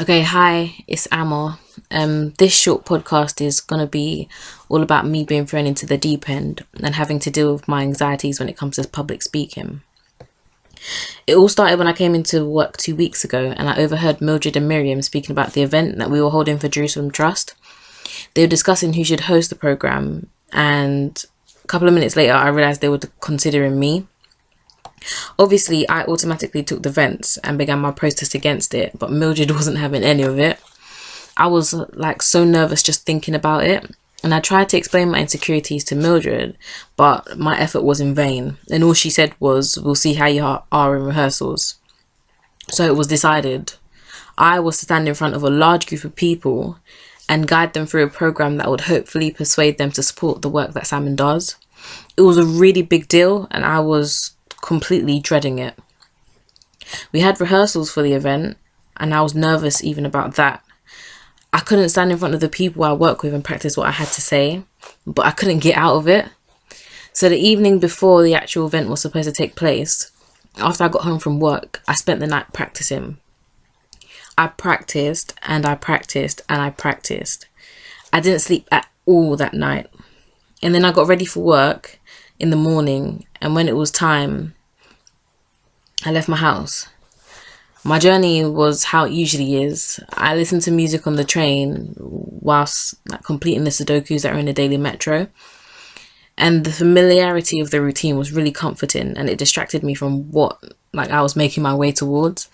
Okay, hi, it's Amma. This short podcast is gonna be all about me being thrown into the deep end and having to deal with my anxieties when it comes to public speaking. It all started when I came into work 2 weeks ago and I overheard Mildred and Miriam speaking about the event that we were holding for Jerusalem Trust. They were discussing who should host the program, and a couple of minutes later, I realised they were considering me. Obviously, I automatically took the vents and began my protest against it, but Mildred wasn't having any of it. I was so nervous just thinking about it, and I tried to explain my insecurities to Mildred, but my effort was in vain, and all she said was, "We'll see how you are in rehearsals." So it was decided. I was to stand in front of a large group of people and guide them through a program that would hopefully persuade them to support the work that Salmon does. It was a really big deal, and I was completely dreading it. We had rehearsals for the event, and I was nervous even about that. I couldn't stand in front of the people I work with and practice what I had to say, but I couldn't get out of it. So the evening before the actual event was supposed to take place, after I got home from work, I spent the night practicing. I practiced and I practiced and I practiced. I didn't sleep at all that night. And then I got ready for work in the morning, and when it was time, I left my house. My journey was how it usually is. I listened to music on the train whilst completing the Sudokus that are in the daily metro. And the familiarity of the routine was really comforting, and it distracted me from what I was making my way towards.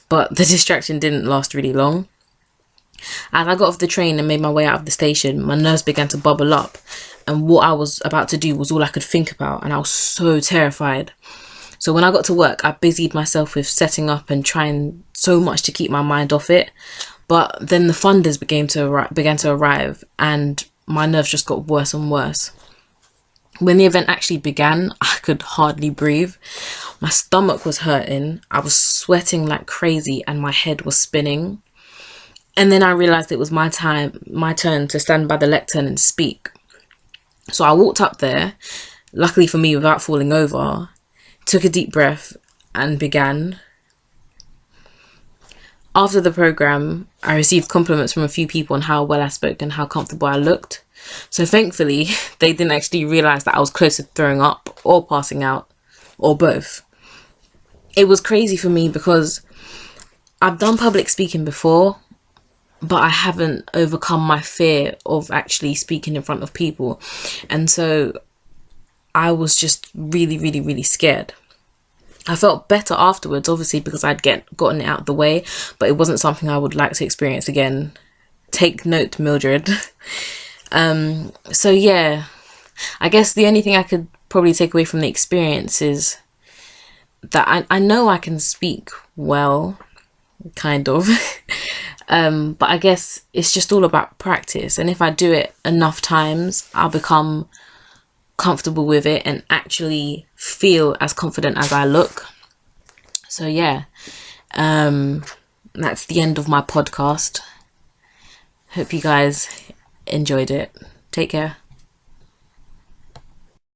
But the distraction didn't last really long. As I got off the train and made my way out of the station, my nerves began to bubble up, and what I was about to do was all I could think about, and I was so terrified. So when I got to work, I busied myself with setting up and trying so much to keep my mind off it. But then the funders began to arrive, and my nerves just got worse and worse. When the event actually began, I could hardly breathe. My stomach was hurting, I was sweating like crazy, and my head was spinning. And then I realised it was my turn to stand by the lectern and speak. So I walked up there, luckily for me without falling over, took a deep breath and began. After the programme, I received compliments from a few people on how well I spoke and how comfortable I looked. So thankfully, they didn't actually realise that I was close to throwing up or passing out, or both. It was crazy for me because I've done public speaking before, but I haven't overcome my fear of actually speaking in front of people. And so I was just really, really, really scared. I felt better afterwards, obviously, because I'd gotten it out of the way, but it wasn't something I would like to experience again. Take note, Mildred. So yeah, I guess the only thing I could probably take away from the experience is that I know I can speak well, kind of. But I guess it's just all about practice. And if I do it enough times, I'll become comfortable with it and actually feel as confident as I look. So yeah, that's the end of my podcast. Hope you guys enjoyed it. Take care.